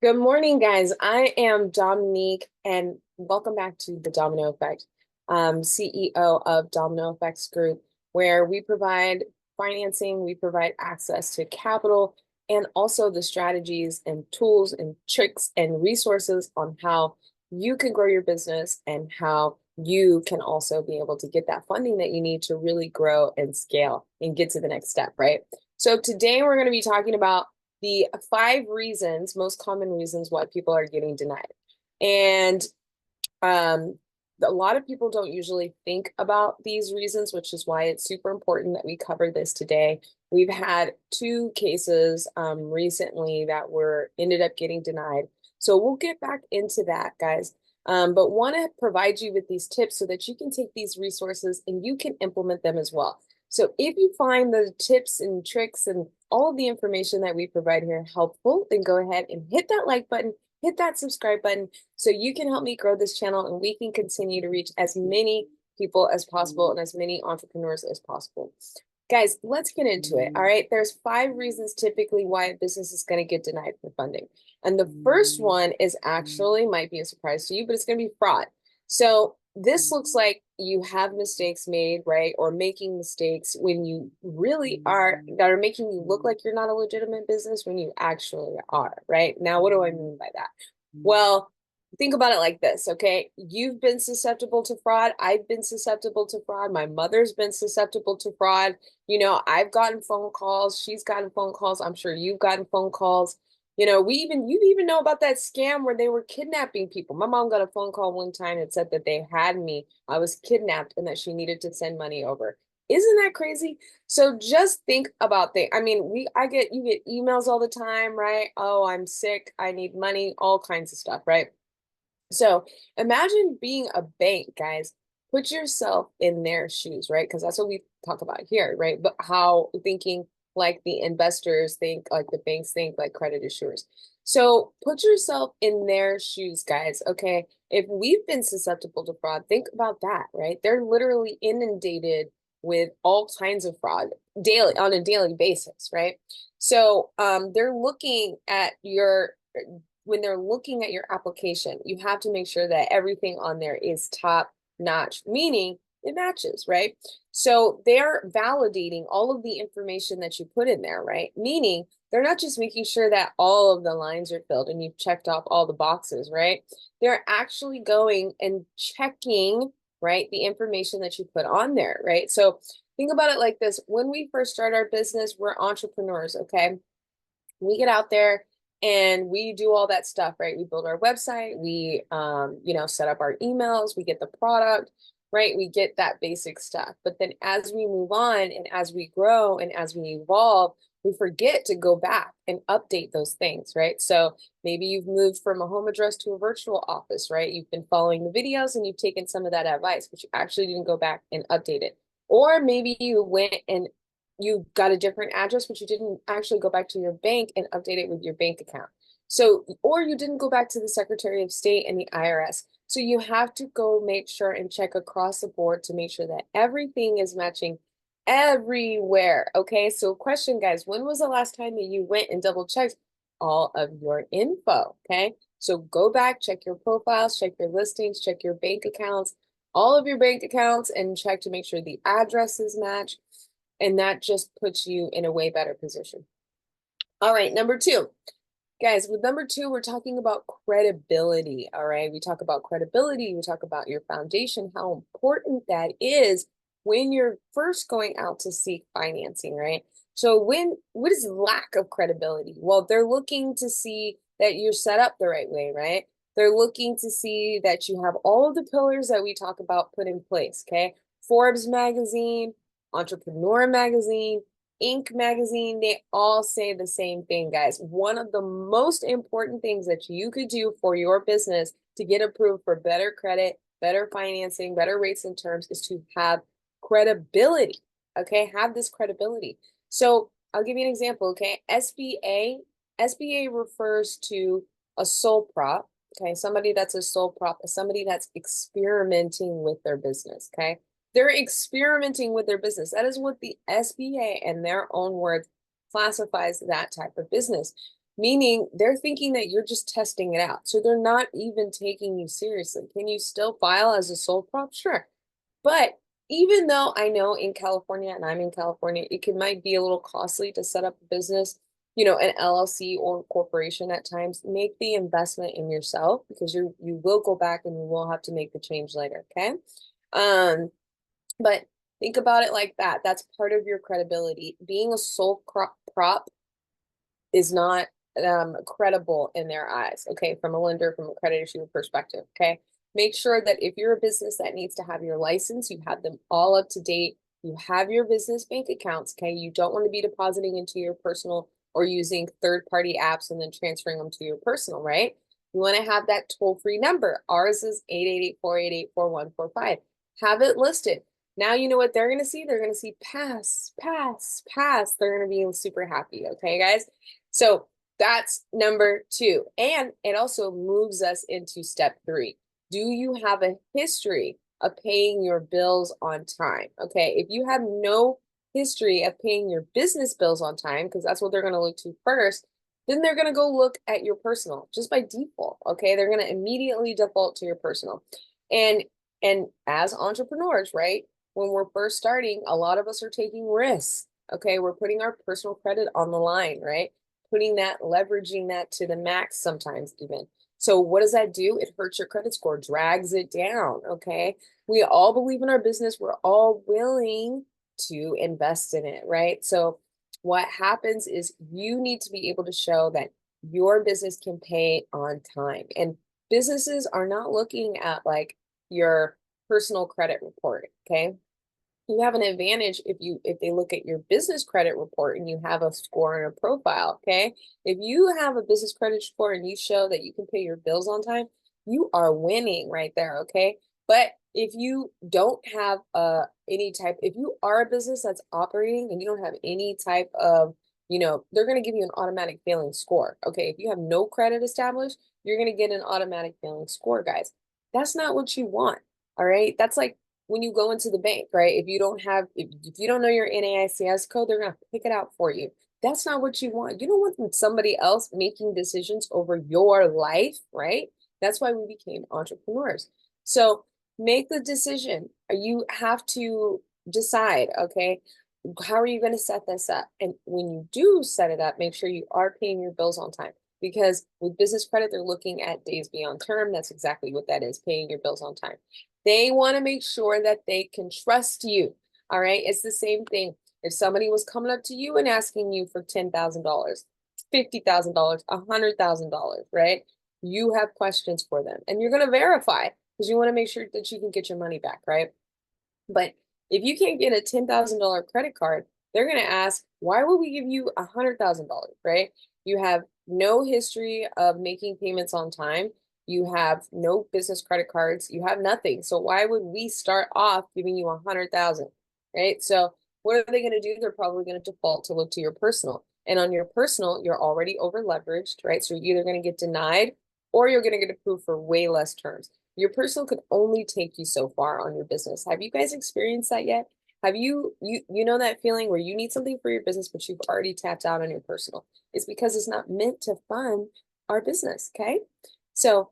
Good morning, guys. I am Dominique, and welcome back to the Domino Effect. CEO of Domino Effects Group, where we provide financing, we provide access to capital, and also the strategies and tools and tricks and resources on how you can grow your business and how you can also be able to get that funding that you need to really grow and scale and get to the next step, right? So today we're going to be talking about the 5 reasons, most common reasons why people are getting denied. And um, a lot of people don't usually think about these reasons, which is why it's super important that we cover this today. We've had 2 cases recently that were ended up getting denied. So we'll get back into that, guys. But want to provide you with these tips so that you can take these resources and you can implement them as well. So if you find the tips and tricks and all of the information that we provide here helpful, then go ahead and hit that like button, hit that subscribe button, so you can help me grow this channel and we can continue to reach as many people as possible and as many entrepreneurs as possible. Guys, let's get into it. All right. There's 5 reasons typically why a business is going to get denied for funding. And the first one is actually might be a surprise to you, but it's going to be fraud. So this looks like you have mistakes made, right? Or making mistakes when you really are, that are making you look like you're not a legitimate business when you actually are, right? Now, what do I mean by that? Well, think about it like this, okay? You've been susceptible to fraud. I've been susceptible to fraud. My mother's been susceptible to fraud. I've gotten phone calls. She's gotten phone calls. I'm sure you've gotten phone calls. You even know about that scam where they were kidnapping people. My mom got a phone call one time and said that they had me. I was kidnapped and that she needed to send money over. Isn't that crazy? So just think about that. I mean, you get emails all the time, right? Oh, I'm sick. I need money, all kinds of stuff, right? So imagine being a bank, guys. Put yourself in their shoes, right? Because that's what we talk about here, right? But how thinking like the investors think, like the banks think, like credit issuers. So put yourself in their shoes, guys. Okay. If we've been susceptible to fraud, think about that, right? They're literally inundated with all kinds of fraud daily on a daily basis, right? So they're looking at your when they're looking at your application, you have to make sure that everything on there is top notch, meaning it matches, right? So they're validating all of the information that you put in there, right? Meaning they're not just making sure that all of the lines are filled and you've checked off all the boxes, right? They're actually going and checking, right, the information that you put on there, right? So think about it like this. When we first start our business, we're entrepreneurs, okay? We get out there and we do all that stuff, right? We build our website, we set up our emails, we get the product, right? We get that basic stuff. But then as we move on and as we grow and as we evolve, we forget to go back and update those things, right? So maybe you've moved from a home address to a virtual office, right? You've been following the videos and you've taken some of that advice, but you actually didn't go back and update it. Or maybe you went and you got a different address, but you didn't actually go back to your bank and update it with your bank account. So, or you didn't go back to the Secretary of State and the IRS. So you have to go make sure and check across the board to make sure that everything is matching everywhere. Okay. So question, guys, when was the last time that you went and double checked all of your info? Okay. So go back, check your profiles, check your listings, check your bank accounts, all of your bank accounts, and check to make sure the addresses match. And that just puts you in a way better position. All right, number 2. Guys, with number 2, we're talking about credibility. All right, we talk about credibility, we talk about your foundation, how important that is when you're first going out to seek financing, right? So what is lack of credibility? Well, they're looking to see that you're set up the right way, right? They're looking to see that you have all of the pillars that we talk about put in place, okay? Forbes magazine, Entrepreneur magazine, Inc. magazine, they all say the same thing, guys. One of the most important things that you could do for your business to get approved for better credit, better financing, better rates and terms is to have credibility. Okay, have this credibility. So I'll give you an example. Okay, SBA refers to a sole prop. Okay, somebody that's a sole prop is somebody that's experimenting with their business. Okay, they're experimenting with their business. That is what the SBA, in their own words, classifies that type of business, meaning they're thinking that you're just testing it out. So they're not even taking you seriously. Can you still file as a sole prop? Sure. But even though I know in California, and I'm in California, might be a little costly to set up a business, an LLC or corporation at times, make the investment in yourself because you will go back and you will have to make the change later, okay? But think about it like that. That's part of your credibility. Being a sole prop is not credible in their eyes, okay, from a lender, from a credit issue perspective, okay? Make sure that if you're a business that needs to have your license, you have them all up to date, you have your business bank accounts, okay? You don't want to be depositing into your personal or using third-party apps and then transferring them to your personal, right? You want to have that toll-free number. Ours is 888-488-4145. Have it listed. Now you know what they're going to see? They're going to see pass, pass, pass. They're going to be super happy, okay, guys? So that's number 2. And it also moves us into step 3. Do you have a history of paying your bills on time? Okay, if you have no history of paying your business bills on time, because that's what they're going to look to first, then they're going to go look at your personal just by default. Okay, they're going to immediately default to your personal. And as entrepreneurs, right, when we're first starting, a lot of us are taking risks. Okay, we're putting our personal credit on the line, right? Putting that, leveraging that to the max sometimes even. So what does that do? It hurts your credit score, drags it down, okay? We all believe in our business. We're all willing to invest in it, right? So what happens is you need to be able to show that your business can pay on time. And businesses are not looking at like your personal credit report, okay? You have an advantage if they look at your business credit report and you have a score and a profile, okay? If you have a business credit score and you show that you can pay your bills on time, you are winning right there, okay? But if you don't have if you are a business that's operating and you don't have any type of, they're going to give you an automatic failing score, okay? If you have no credit established, you're going to get an automatic failing score, guys. That's not what you want, all right? That's like when you go into the bank, right? If you don't know your NAICS code, they're going to pick it out for you. That's not what you want. You don't want somebody else making decisions over your life, right? That's why we became entrepreneurs. So make the decision. You have to decide, okay, how are you going to set this up? And when you do set it up, make sure you are paying your bills on time. Because with business credit, they're looking at days beyond term. That's exactly what that is, paying your bills on time. They want to make sure that they can trust you. All right. It's the same thing. If somebody was coming up to you and asking you for $10,000, $50,000, $100,000, right? You have questions for them and you're going to verify because you want to make sure that you can get your money back, right? But if you can't get a $10,000 credit card, they're going to ask, why would we give you $100,000, right? You have no history of making payments on time. You have no business credit cards. You have nothing. So why would we start off giving you 100,000, right? So what are they going to do? They're probably going to default to look to your personal. And on your personal, you're already over leveraged, right? So you're either going to get denied or you're going to get approved for way less terms. Your personal could only take you so far on your business. Have you guys experienced that yet? Have you know that feeling where you need something for your business, but you've already tapped out on your personal? It's because it's not meant to fund our business, okay? So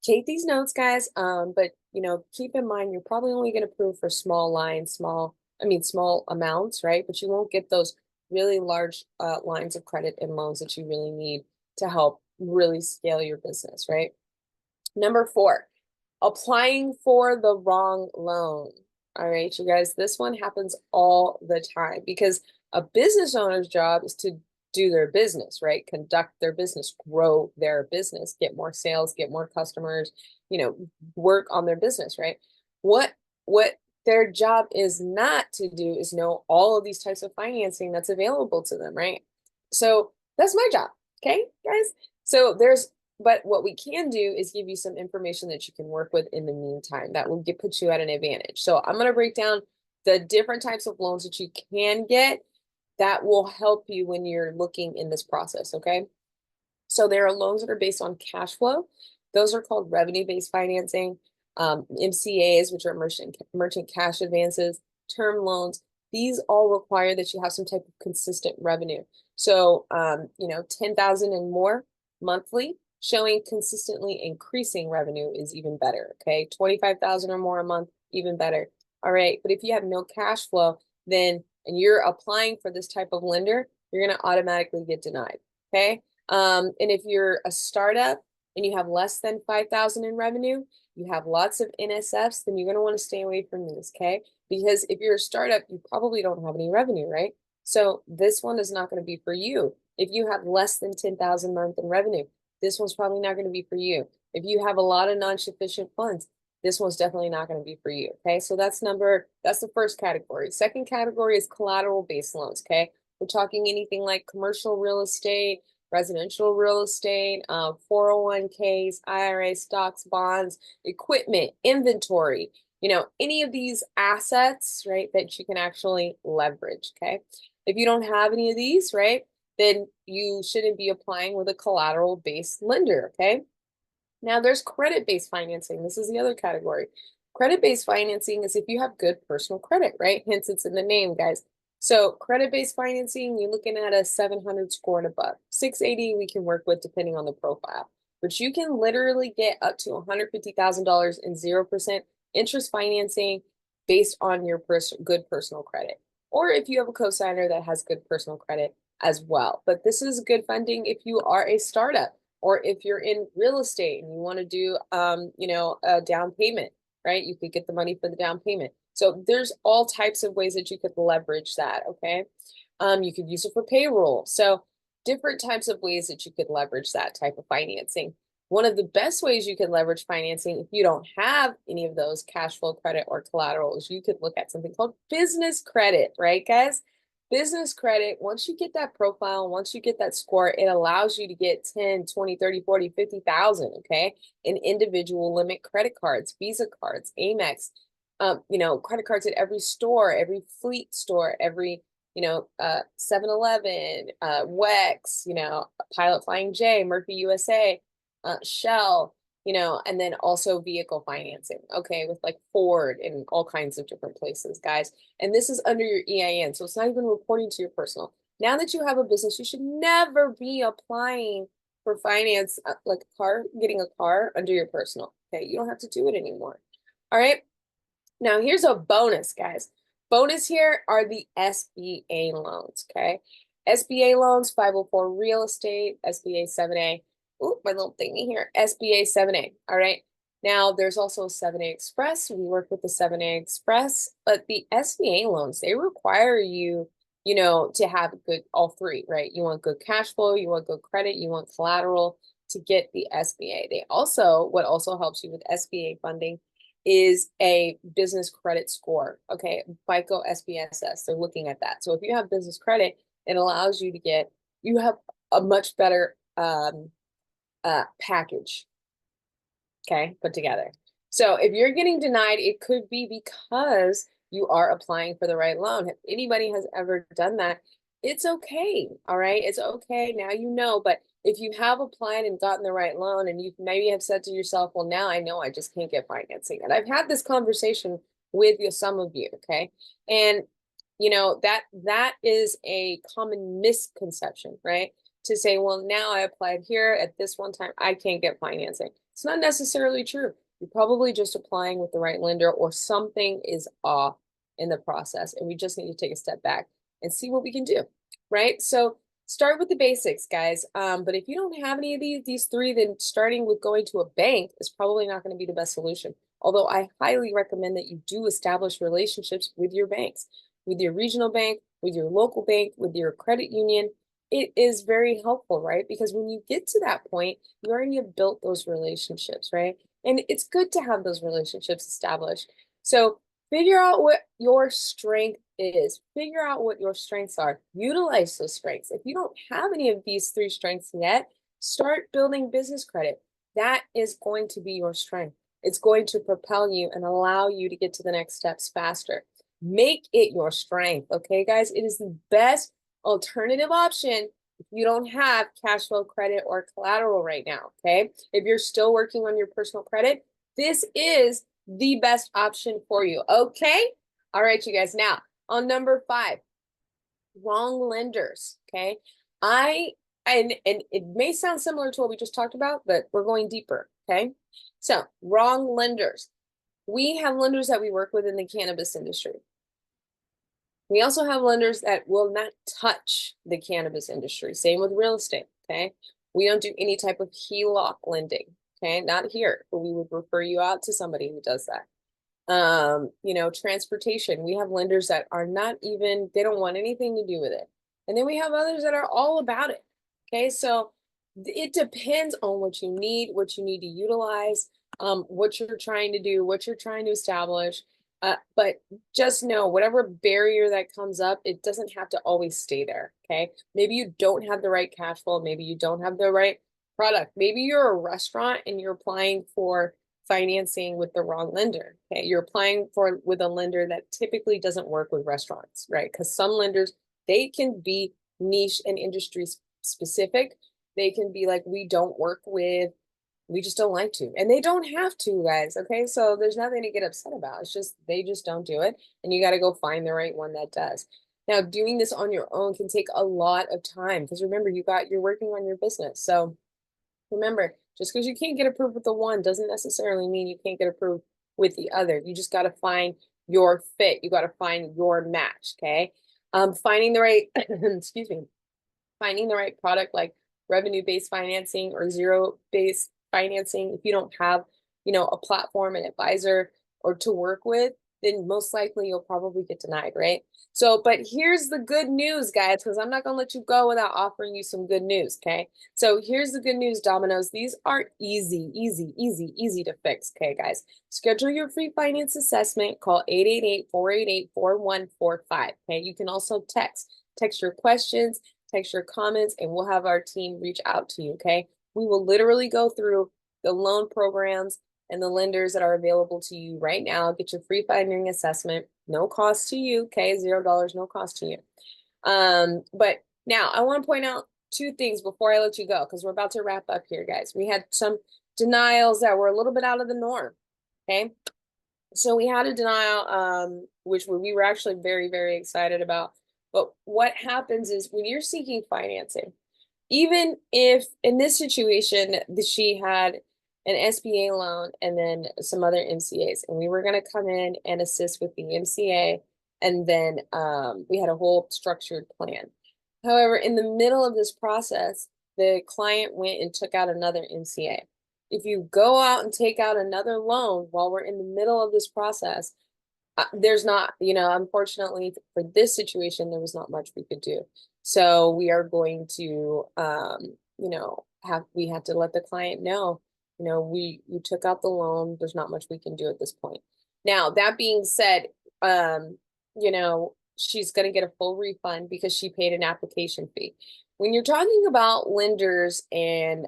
take these notes, guys. But keep in mind you're probably only going to approve for small lines, small amounts, right? But you won't get those really large lines of credit and loans that you really need to help really scale your business, right? Number 4, applying for the wrong loan. All right, you guys, this one happens all the time because a business owner's job is to do their business, right? Conduct their business, grow their business, get more sales, get more customers, work on their business, right? What their job is not to do is know all of these types of financing that's available to them, right? So that's my job, okay, guys? So but what we can do is give you some information that you can work with in the meantime that will put you at an advantage. So I'm going to break down the different types of loans that you can get that will help you when you're looking in this process, okay? So there are loans that are based on cash flow. Those are called revenue-based financing, MCAs, which are merchant cash advances, term loans. these all require that you have some type of consistent revenue. So, 10,000 and more monthly, showing consistently increasing revenue is even better. Okay. 25,000 or more a month, even better. All right. But if you have no cash flow, then, and you're applying for this type of lender, you're going to automatically get denied. Okay. And if you're a startup and you have less than 5,000 in revenue, you have lots of NSFs, then you're going to want to stay away from these. Okay. Because if you're a startup, you probably don't have any revenue, right? So this one is not going to be for you. If you have less than 10,000 a month in revenue, this one's probably not going to be for you. If you have a lot of non-sufficient funds, this one's definitely not going to be for you. Okay. So that's the first category. Second category is collateral-based loans. Okay. We're talking anything like commercial real estate, residential real estate, 401ks, IRA, stocks, bonds, equipment, inventory, any of these assets, right, that you can actually leverage. Okay. If you don't have any of these, right, then you shouldn't be applying with a collateral-based lender. Okay. Now there's credit-based financing. This is the other category. Credit-based financing is if you have good personal credit, right? Hence it's in the name, guys. So credit-based financing, you're looking at a 700 score and above. 680 we can work with depending on the profile. But you can literally get up to $150,000 in 0% interest financing based on your good personal credit. Or if you have a cosigner that has good personal credit as well. But this is good funding if you are a startup, or if you're in real estate and you want to do, a down payment, right? You could get the money for the down payment. So there's all types of ways that you could leverage that, okay? You could use it for payroll. So different types of ways that you could leverage that type of financing. One of the best ways you can leverage financing, if you don't have any of those cash flow credit or collateral, is you could look at something called business credit, right, guys? Business credit, once you get that profile, once you get that score, it allows you to get 10, 20, 30, 40, 50,000, okay, in individual limit credit cards, Visa cards, Amex, credit cards at every store, every fleet store, every, 7-Eleven, WEX, Pilot Flying J, Murphy USA, Shell, and then also vehicle financing, okay, with like Ford and all kinds of different places, guys. And this is under your EIN, so it's not even reporting to your personal. Now that you have a business, you should never be applying for finance, like a car, getting a car under your personal, okay? You don't have to do it anymore. All right. Now here's a bonus, guys. Bonus here are the SBA loans, okay? SBA loans, 504 real estate, SBA 7A. Ooh, my little thingy here, SBA 7A, all right? Now, there's also a 7A Express. We work with the 7A Express, but the SBA loans, they require you, to have all three, right? You want good cash flow, you want good credit, you want collateral to get the SBA. What also helps you with SBA funding is a business credit score, okay? FICO SBSS, they're looking at that. So if you have business credit, it allows you to you have a much better package, okay, put together. So if you're getting denied, it could be because you are applying for the right loan. If anybody has ever done that, it's okay, all right? It's okay, now you know, but if you have applied and gotten the right loan and you maybe have said to yourself, well, now I know I just can't get financing. And I've had this conversation with some of you, okay? And that is a common misconception, right? To say, well, now I applied here at this one time, I can't get financing. It's not necessarily true. You're probably just applying with the right lender, or something is off in the process. And we just need to take a step back and see what we can do, right? So start with the basics, guys. But if you don't have any of these three, then starting with going to a bank is probably not going to be the best solution. Although I highly recommend that you do establish relationships with your banks, with your regional bank, with your local bank, with your credit union. It is very helpful, right? Because when you get to that point, you already have built those relationships, right? And it's good to have those relationships established. So figure out what your strength is. Figure out what your strengths are. Utilize those strengths. If you don't have any of these three strengths yet, start building business credit. That is going to be your strength. It's going to propel you and allow you to get to the next steps faster. Make it your strength, okay, guys? It is the best alternative option if you don't have cash flow credit or collateral right now, okay? If you're still working on your personal credit, this is the best option for you, okay? All right, you guys. Now, On number 5, wrong lenders. Okay. And it may sound similar to what we just talked about, but we're going deeper. Okay. So wrong lenders. We have lenders that we work with in the cannabis industry. We also have lenders that will not touch the cannabis industry. Same with real estate. Okay. We don't do any type of HELOC lending. Okay. Not here, but we would refer you out to somebody who does that. Transportation. We have lenders that are not even, they don't want anything to do with it. And then we have others that are all about it. Okay, so it depends on what you need to utilize, what you're trying to do, what you're trying to establish. But just know whatever barrier that comes up, it doesn't have to always stay there. Okay, maybe you don't have the right cash flow, maybe you don't have the right product, maybe you're a restaurant and you're applying for financing with the wrong lender. Okay, you're applying for with a lender that typically doesn't work with restaurants, right? Because some lenders, they can be niche and industry specific. They can be like, we don't work with, we just don't like to, and they don't have to, guys. Okay, so there's nothing to get upset about. It's just they just don't do it, and you got to go find the right one that does. Now, doing this on your own can take a lot of time because remember, you're working on your business. So remember, just because you can't get approved with the one doesn't necessarily mean you can't get approved with the other. You just got to find your fit. You got to find your match. Okay. Finding the right, excuse me, finding the right product like revenue-based financing or zero-based financing. If you don't have, a platform, an advisor, or to work with, then most likely you'll probably get denied, right? So, but here's the good news, guys, because I'm not going to let you go without offering you some good news, okay? So here's the good news, Dominoes. These are easy, easy, easy, easy to fix, okay, guys? Schedule your free finance assessment. Call 888-488-4145, okay? You can also text your questions, text your comments, and we'll have our team reach out to you, okay? We will literally go through the loan programs and the lenders that are available to you right now. Get your free financing assessment, no cost to you, okay? $0, no cost to you. But now I want to point out 2 things before I let you go, because we're about to wrap up here, guys. We had some denials that were a little bit out of the norm, okay? So we had a denial, which we were actually very, very excited about. But what happens is when you're seeking financing, even if in this situation she had an SBA loan and then some other MCAs, and we were going to come in and assist with the MCA, and then we had a whole structured plan. However, in the middle of this process, the client went and took out another MCA. If you go out and take out another loan while we're in the middle of this process, there's not, unfortunately for this situation, there was not much we could do. So we are going to, we have to let the client know, we took out the loan. There's not much we can do at this point. Now, that being said, she's going to get a full refund because she paid an application fee. When you're talking about lenders and,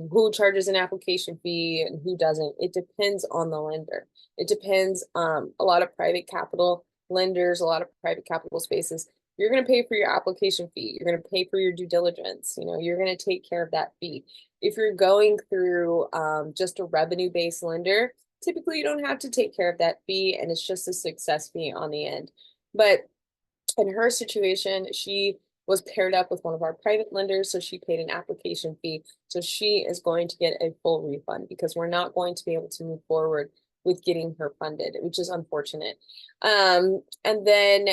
who charges an application fee and who doesn't, it depends on the lender. It depends. A lot of private capital lenders, a lot of private capital spaces, you're going to pay for your application fee. You're going to pay for your due diligence. You're going to take care of that fee. If you're going through just a revenue-based lender, typically you don't have to take care of that fee, and it's just a success fee on the end. But in her situation, she was paired up with one of our private lenders, so she paid an application fee. So she is going to get a full refund because we're not going to be able to move forward with getting her funded, which is unfortunate. And then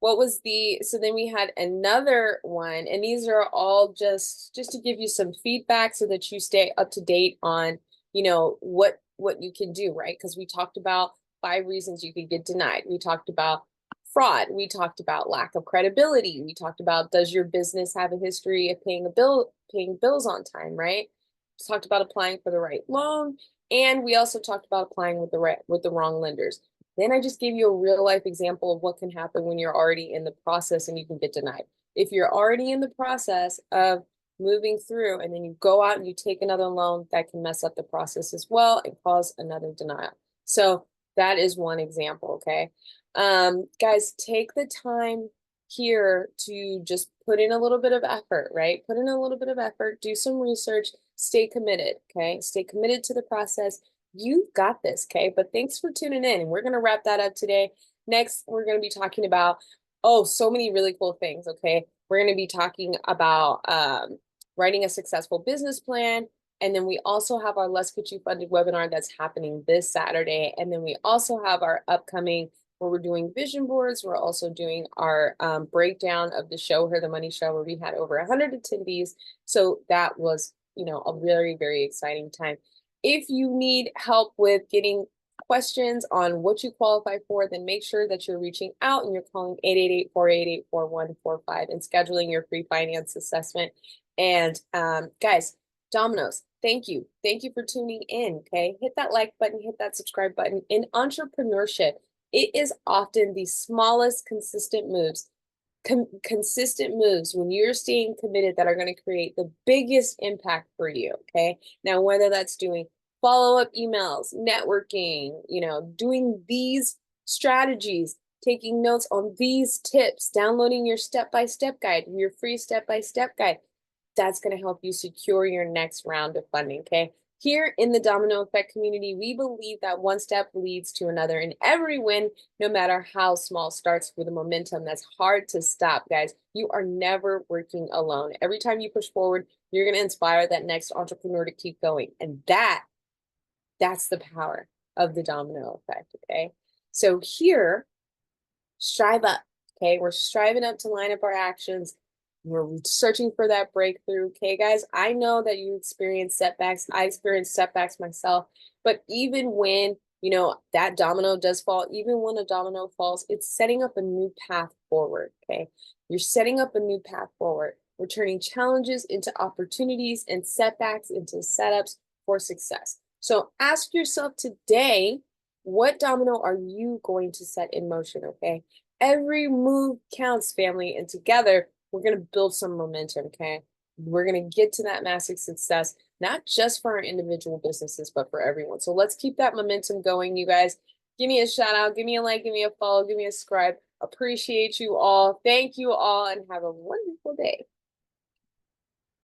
so then we had another one, and these are all just to give you some feedback so that you stay up to date on, what you can do, right? Because we talked about 5 reasons you could get denied. We talked about fraud. We talked about lack of credibility. We talked about, does your business have a history of paying bills on time, right? We talked about applying for the right loan, and we also talked about applying with the wrong lenders. Then I just gave you a real life example of what can happen when you're already in the process and you can get denied. If you're already in the process of moving through and then you go out and you take another loan, that can mess up the process as well and cause another denial. So that is one example, okay? Guys, take the time here to just put in a little bit of effort, right? Put in a little bit of effort, do some research, stay committed, okay? Stay committed to the process, You've got this, okay? But thanks for tuning in. And we're going to wrap that up today. Next, we're going to be talking about, oh, so many really cool things, okay? We're going to be talking about writing a successful business plan. And then we also have our Let's Get You Funded webinar that's happening this Saturday. And then we also have our upcoming where we're doing vision boards. We're also doing our breakdown of the Show Her the Money show where we had over 100 attendees. So that was, a very, very exciting time. If you need help with getting questions on what you qualify for, then make sure that you're reaching out and you're calling 888-488-4145 and scheduling your free finance assessment. And guys, Domino's, thank you. Thank you for tuning in, okay? Hit that like button, hit that subscribe button. In entrepreneurship, it is often the smallest consistent moves when you're staying committed that are going to create the biggest impact for you. Okay. Now, whether that's doing follow-up emails, networking, doing these strategies, taking notes on these tips, downloading your step-by-step guide, your free step-by-step guide, that's going to help you secure your next round of funding. Okay. Here in the Domino Effect community, we believe that one step leads to another, and every win, no matter how small, starts with a momentum that's hard to stop, guys. You are never working alone. Every time you push forward, you're going to inspire that next entrepreneur to keep going. And that's the power of the domino effect, okay? So here, strive up, okay? We're striving up to line up our actions. We're searching for that breakthrough. Okay, guys, I know that you experience setbacks. I experienced setbacks myself. But even when, that domino does fall, even when a domino falls, it's setting up a new path forward. Okay, you're setting up a new path forward. We're turning challenges into opportunities and setbacks into setups for success. So ask yourself today, what domino are you going to set in motion? Okay, every move counts, family, and together we're going to build some momentum, okay? We're going to get to that massive success, not just for our individual businesses, but for everyone. So let's keep that momentum going, you guys. Give me a shout out, give me a like, give me a follow, give me a subscribe. Appreciate you all. Thank you all, and have a wonderful day.